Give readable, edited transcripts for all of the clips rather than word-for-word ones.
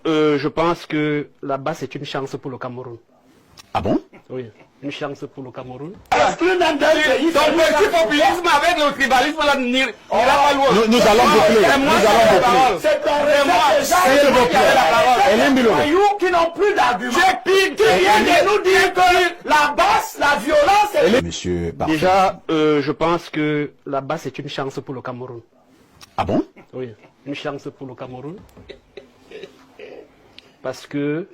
je pense que là-bas, c'est une chance pour le Cameroun. Ah bon? Oui, une chance pour le Cameroun. Donc, le populisme avec le tribalisme là n'ira pas loin. Nous allons boucler. C'est moi qui n'ont plus d'arguments. Qui vient de nous dire que la basse, la violence est... Monsieur Parfait. Déjà, je pense que là-bas, c'est une chance pour le Cameroun. Ah bon? Oui, une chance pour le Cameroun. Parce que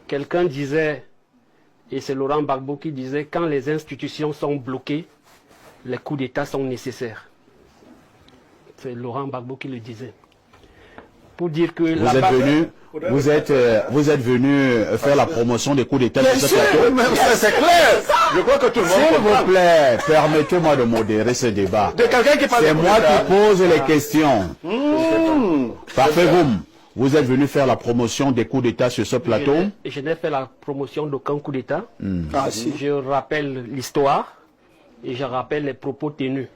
quelqu'un disait, et c'est Laurent Gbagbo qui disait, quand les institutions sont bloquées, les coups d'État sont nécessaires. C'est Laurent Gbagbo qui le disait. Pour dire que vous êtes venu faire la promotion des coups d'État sur ce plateau. C'est clair. Je crois que tout le monde S'il vous plaît, permettez-moi de modérer ce débat. C'est moi qui pose les questions. Parfait, vous êtes venu faire la promotion des coups d'État sur ce plateau. Je n'ai fait la promotion d'aucun coup d'État. Je rappelle l'histoire et je rappelle les propos tenus.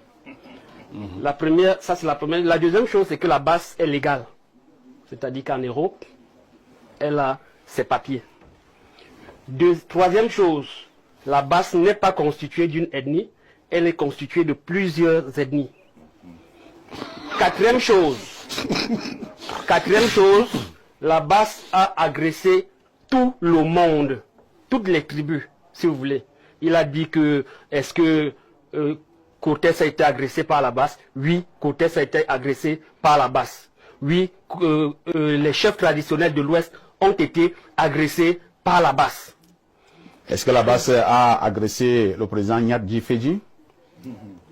La première, ça c'est la première. La deuxième chose, c'est que la base est légale. C'est-à-dire qu'en Europe, elle a ses papiers. Troisième chose, la base n'est pas constituée d'une ethnie, elle est constituée de plusieurs ethnies. Quatrième chose, la base a agressé tout le monde, toutes les tribus, si vous voulez. Il a dit que, est-ce que Cortés a été agressé par la base? Oui, Cortés a été agressé par la base. Oui, les chefs traditionnels de l'Ouest ont été agressés par la base. Est-ce que la base a agressé le président Nyadji Fedji?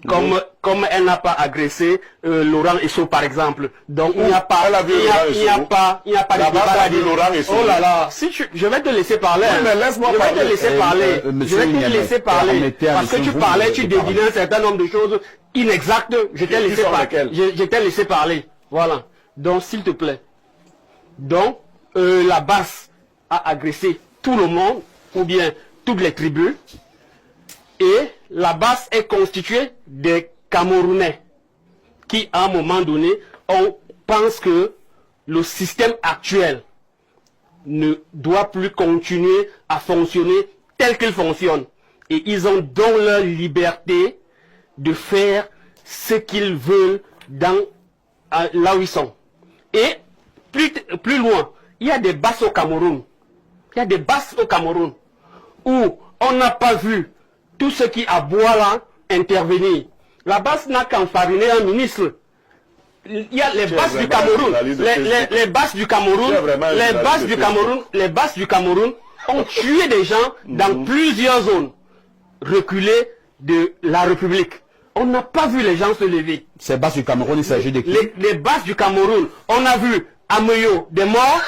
Comme elle n'a pas agressé Laurent Esso par exemple. Donc il n'y a pas de débat là-dessus. Oh là là, si je vais te laisser parler. Oui, mais laisse-moi je vais te laisser parler. Je vais te laisser parler. Parce que tu parlais, tu dédinais un certain nombre de choses inexactes. Je t'ai laissé parler. Voilà. Donc s'il te plaît. Donc la base a agressé tout le monde, ou bien toutes les tribus. Et la base est constituée des Camerounais qui, à un moment donné, on pense que le système actuel ne doit plus continuer à fonctionner tel qu'il fonctionne. Et ils ont donc leur liberté de faire ce qu'ils veulent là où ils sont. Et plus loin, il y a des bases au Cameroun. Il y a des bases au Cameroun où on n'a pas vu tout ce qui aboie là intervenir. La base n'a qu'enfariné un ministre. Il y a les bases du Cameroun. Les bases du Cameroun. Les bases du Cameroun ont tué des gens dans plusieurs zones reculées de la République. On n'a pas vu les gens se lever. Ces bases du Cameroun, il s'agit de qui? Les bases du Cameroun, on a vu à Meyo des morts,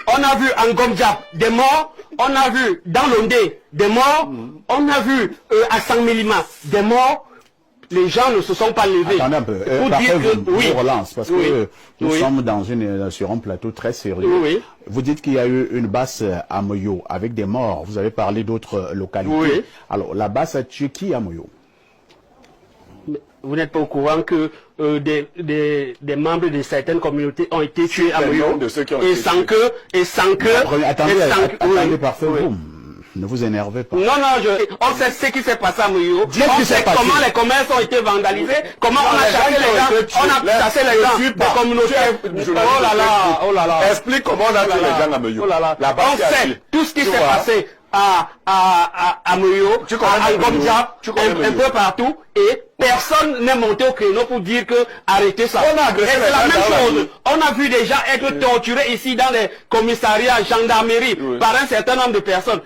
on a vu en Gomdjap des morts, on a vu dans Londé des morts, on a vu à Sangmelima des morts. Les gens ne se sont pas levés. Attendez un peu. Je relance parce que nous sommes sur un plateau très sérieux. Vous dites qu'il y a eu une base à Moyo avec des morts. Vous avez parlé d'autres localités. Alors, la base a tué qui à Moyo? Vous n'êtes pas au courant que des membres de certaines communautés ont été tués à Moyo et sans que... Attendez, parfait. Ne vous énervez pas. Non, on sait ce qui s'est passé à Moyo. On sait comment les commerces ont été vandalisés, comment on a chassé les gens, on a chassé les gens des communautés. Oh là là. Explique comment on a tué les gens à Moyo. On sait tout ce qui s'est passé à Moyo, à Gomdjap, un peu partout, et personne n'est monté au créneau pour dire que arrêtez ça. C'est la même chose. On a vu des gens être torturés ici dans les commissariats, gendarmerie, par un certain nombre de personnes.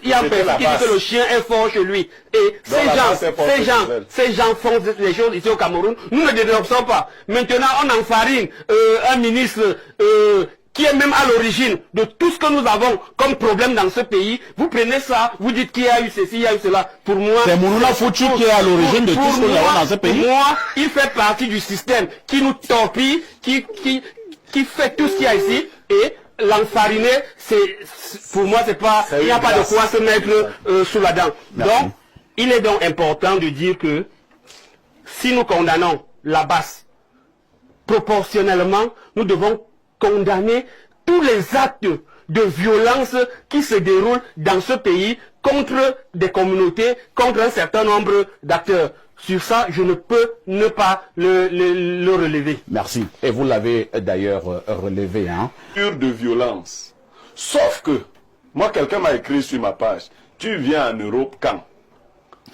Il y a un personne qui dit que le chien est fort chez lui. Et ces gens font les choses ici au Cameroun. Nous ne dénonçons pas. Maintenant, on enfarine un ministre qui est même à l'origine de tout ce que nous avons comme problème dans ce pays. Vous prenez ça, vous dites qu'il y a eu ceci, il y a eu cela. Pour moi, c'est Mounouna Foutu qui est à l'origine de tout ce que nous avons dans ce pays. Pour moi, il fait partie du système qui nous torpille, qui fait tout ce qu'il y a ici. Et l'enfariner, pour moi, c'est pas, il n'y a pas de quoi se mettre sous la dent. Donc, il est donc important de dire que si nous condamnons la base, proportionnellement, nous devons condamner tous les actes de violence qui se déroulent dans ce pays contre des communautés, contre un certain nombre d'acteurs. Sur ça, je ne peux ne pas le relever. Merci. Et vous l'avez d'ailleurs relevé. Hein? De violence. Sauf que, moi, quelqu'un m'a écrit sur ma page, tu viens en Europe quand?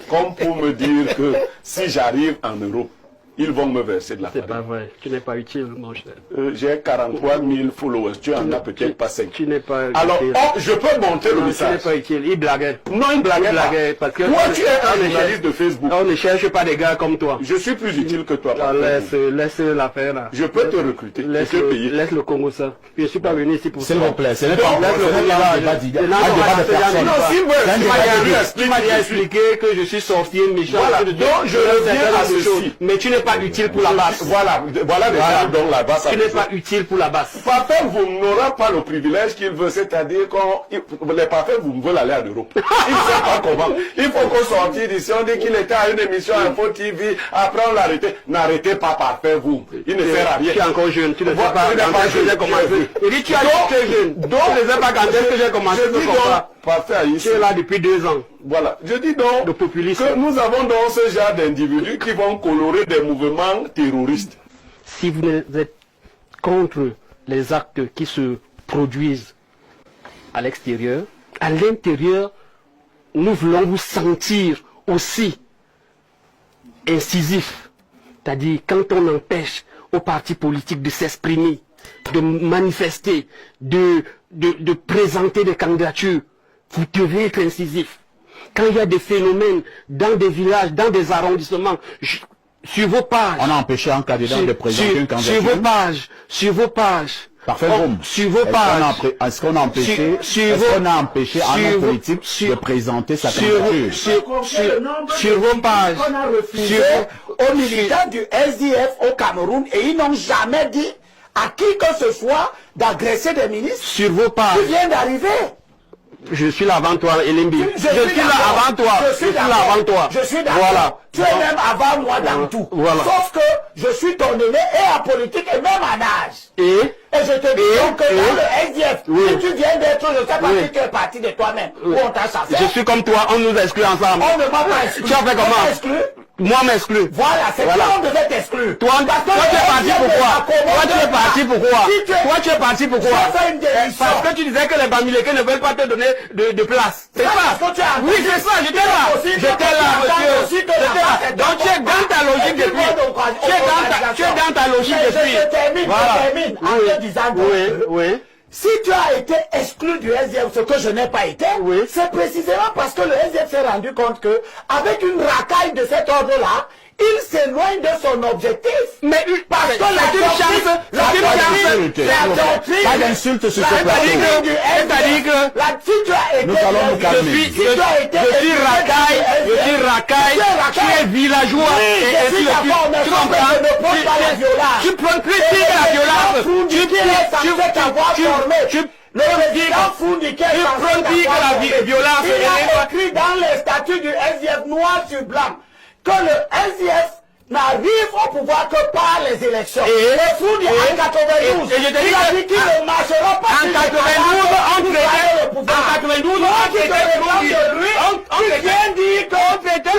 Comme pour me dire que si j'arrive en Europe, ils vont me verser de la farine. C'est pas vrai. Tu n'es pas utile, mon cher. J'ai 43 000 followers. Tu en as peut-être pas 5. Tu n'es pas utile. Alors, je peux monter le message. Tu n'es pas utile. Il blaguait. Non, il blaguait pas. Parce que toi, tu es un journaliste de Facebook. On ne cherche pas des gars comme toi. Je suis plus utile que toi. Laisse l'affaire là. Je peux te recruter. Laisse le Congo ça. Je ne suis pas venu ici pour ça. S'il vous plaît, ce n'est pas tu m'as expliqué que je suis sorti méchant. Donc, je reviens à ceci. Mais tu n'es pas utile pour la base. Voilà déjà donc la base. Tu n'es pas utile pour la base. Parfait, vous n'aurez pas le privilège qu'il veut, c'est-à-dire que les parfaits, vous veulent aller en Europe. Ils ne savent pas comment. Il faut qu'on sorte d'ici. On dit qu'il était à une émission Info TV. Après, on l'arrêtait. N'arrêtez pas parfait, vous. Il ne sert à rien. Tu es encore jeune. Tu ne sais pas quand est-ce que j'ai commencé. Il dit tu es jeune. Donc, tu ne sais pas quand est-ce que j'ai commencé. Parfait, tu es là depuis 2 ans. Voilà. Je dis donc que nous avons donc ce genre d'individus qui vont colorer des mouvements terroristes. Si vous êtes contre les actes qui se produisent à l'extérieur, à l'intérieur, nous voulons vous sentir aussi incisif. C'est-à-dire quand on empêche aux partis politiques de s'exprimer, de manifester, de présenter des candidatures, vous devez être incisif. Quand il y a des phénomènes dans des villages, dans des arrondissements, sur vos pages. On a empêché un candidat de présenter une candidature. Sur vos pages. Parfait, sur vos pages. Est-ce qu'on a empêché un homme politique de présenter sa candidature? Sur vos pages. On a refusé aux militants du SDF au Cameroun et ils n'ont jamais dit à qui que ce soit d'agresser des ministres. Sur vos pages. Tu viens d'arriver. Je suis là avant toi, Elimbi. Je suis là avant toi. Je suis là avant toi. Je suis d'accord. Voilà. Tu es même avant moi dans tout. Voilà. Sauf que je suis ton aîné et en politique et même en âge. Et je te dis donc que dans le SDF, si tu viens d'être, je ne sais pas si tu es parti de toi-même. Ou on t'a chassé. Je suis comme toi, on nous exclut ensemble. On ne m'a pas exclu. Tu as fait comment? Moi m'exclus. Voilà, c'est toi on devait t'exclure. Toi tu es parti pourquoi? Toi tu es parti pourquoi? Toi tu es parti pourquoi? Parce que tu disais que les Bamileke ne veulent pas te donner de place. C'est ça? Oui, c'est ça, j'étais là. J'étais là, monsieur. Donc tu es dans ta logique depuis. Tu es dans ta logique depuis. Je termine en te disant oui. Si tu as été exclu du SDF, ce que je n'ai pas été, c'est précisément parce que le SDF s'est rendu compte que, avec une racaille de cet ordre-là, il s'éloigne de son objectif. Mais parce que la chance, pas d'insulte sur ce plateau. C'est-à-dire que si tu as été, nous allons nous calmer. Je suis racaille, tu es villageois, et tu comprends, tu prends critique la violence, le président Foundiké la violence, il a écrit dans les statuts du SDF noir sur blanc que le SDF n'arrive au pouvoir que par les élections. Et Foundiké en 92, il a dit qu'il ne marchera pas. En 92, on vient dire qu'on traitait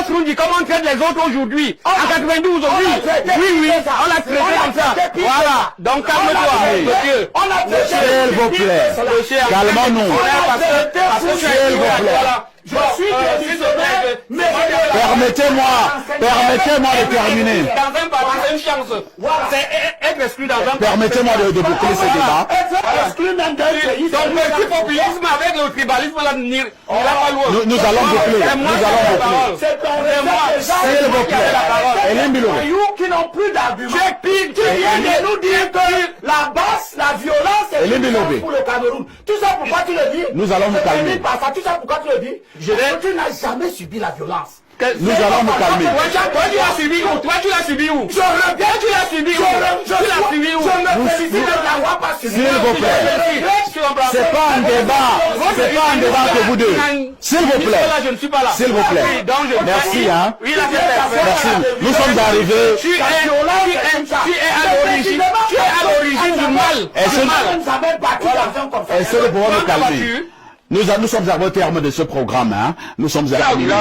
Froundi comme on traite les autres aujourd'hui. En 92 aujourd'hui. Oui, on l'a traité comme ça. Voilà. Donc calme-toi, monsieur. S'il vous plaît. Calmons-nous. S'il vous plaît. Je suis démissionnaire, mais permettez-moi de terminer. Dans un parti, c'est une chance. C'est être exclu dans un parti. Permettez-moi de boucler ce débat. Être exclu dans un pays. Donc, le populisme avec le tribalisme, là, n'ira pas loin. Nous allons boucler. C'est moi. S'il vous plaît. Elim Biloré. Qui n'ont plus d'arguments. Tu viens de nous dire que la basse, la violence est pour le Cameroun. Tout ça pourquoi tu le dis? Nous allons nous calmer. Tout ça pourquoi tu le dis? Tu n'as jamais subi la violence. Nous allons nous calmer. Toi, tu l'as subi où? Je reviens, tu l'as subi où? Je me félicite de l'avoir parce S'il vous plaît. C'est pas un débat. C'est pas un débat entre vous deux. S'il vous plaît. Je ne suis pas là. S'il vous plaît. Merci, hein. Merci. Nous sommes arrivés. Tu es à l'origine du mal. Est-ce que nous pouvons nous calmer? Nous sommes arrivés au terme de ce programme. Hein. Nous sommes arrivés.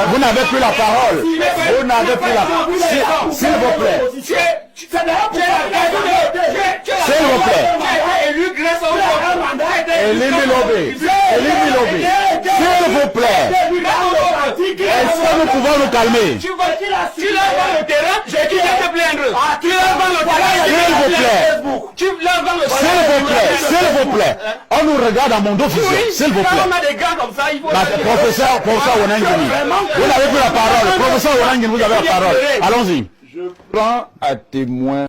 Vous n'avez plus la parole. Vous n'avez plus la parole. S'il vous plaît. S'il vous plaît. Elie Milobé. S'il vous plaît. Est-ce que nous pouvons nous calmer? Tu leur vends le terrain, je te plaindre. Tu leur vends le terrain, s'il vous plaît. Tu leur vends le terrain. S'il vous plaît. On nous regarde à mon dos visuel. S'il vous plaît. On a des gars comme ça, il faut... Professeur Wanangini, vous n'avez plus la parole. Professeur Wanangini, vous avez la parole. Allons-y. Je prends à témoin